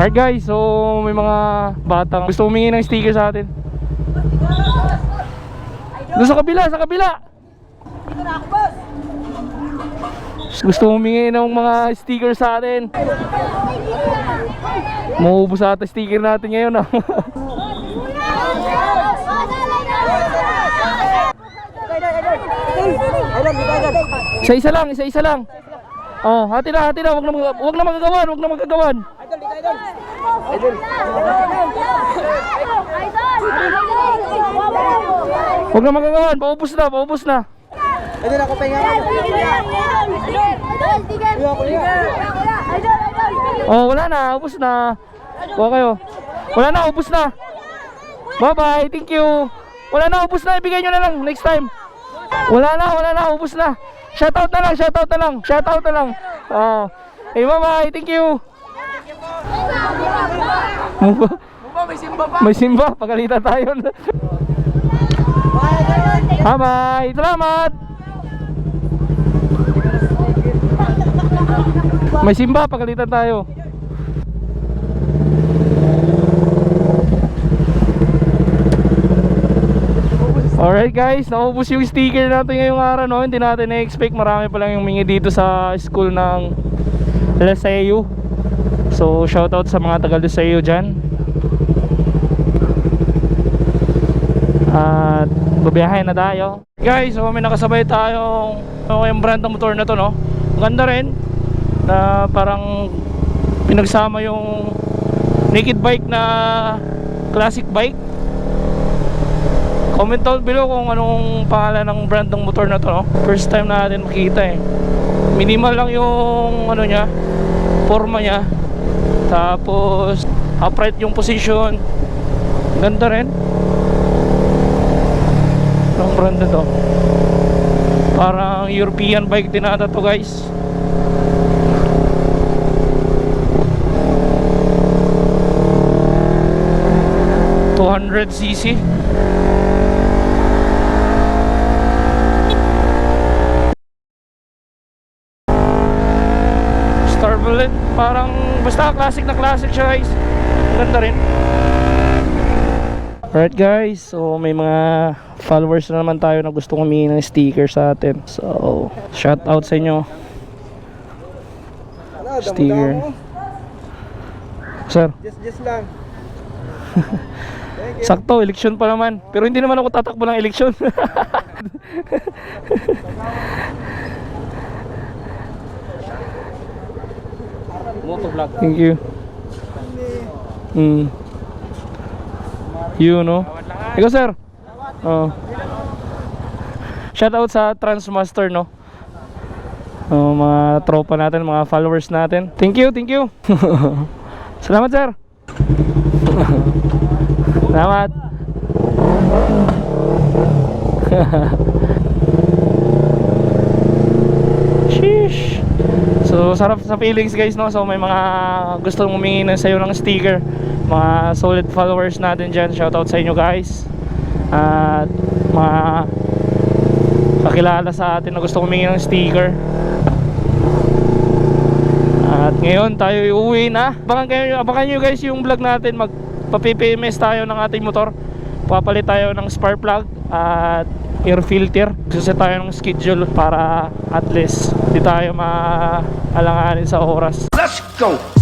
Alright guys, so may mga batang gusto humingi ng sticker sa atin. Doon sa kabila, sa kabila. Dito na ako, boss. Gusto humingi ng mga sticker sa atin. Mauubos ata sticker natin ngayon ah. Isa-isa lang, isa-isa lang. Oh, hati na, wag na magagawan, wag na magagawan. Wag na magagawan, paubos na, paubos na. Idol, ako pahinga ka. Oh, wala na, ubos na. Kuha kayo. Wala na, ubos na. Bye-bye, thank you. Wala na, ubos na, ibigay nyo na lang next time. Wala na, ubos na. Shoutout na lang, shoutout na lang, shoutout na lang. Oh. Hey, bye-bye, thank you. May simba pa. May simba, pagalitan tayo. Bye-bye, salamat. May simba, pagalitan tayo. Alright guys, naubos yung sticker natin ngayong araw, no? Hindi natin na-expect, marami pa lang yung mingi dito sa school ng Laseo. So shoutout sa mga taga Laseo dyan. At babiyahin na tayo. Guys, so may nakasabay tayong yung brand ng motor na to, no? Maganda rin na parang pinagsama yung naked bike na classic bike. Comment down below kung anong pangalan ng brand ng motor na to, no? First time natin makita eh. Minimal lang yung ano niya, forma niya. Tapos upright yung position. Ganda rin. Anong brand na to? Parang European bike din ata to guys. cc. Starbulet, parang basta classic na classic siya guys. Ganda rin. Alright guys, so may mga followers na naman tayo na gusto humingi ng sticker sa atin. So shout out sa inyo. Sticker. Sir, Just lang. sakto, eleksyon pa naman. Pero hindi naman ako tatakbo ng eleksyon. Motovlog. Thank you. You know. Ikaw sir. Oh. Shout out sa Transmaster, no. Oh, mga tropa natin, mga followers natin. Thank you, thank you. Salamat sir. Salamat. Sheesh. So sarap sa feelings guys, no. So may mga gustong humingi na sa'yo ng sticker, mga solid followers natin dyan. Shoutout sa inyo guys. At mga kakilala sa atin na gustong humingi ng sticker. At ngayon tayo uuwi na. Abangan nyo guys yung vlog natin. Magpa-PPMS tayo ng ating motor. Papalit tayo ng spark plug at air filter. Suset tayo ng schedule para at least di tayo maalanganin sa oras. Let's go!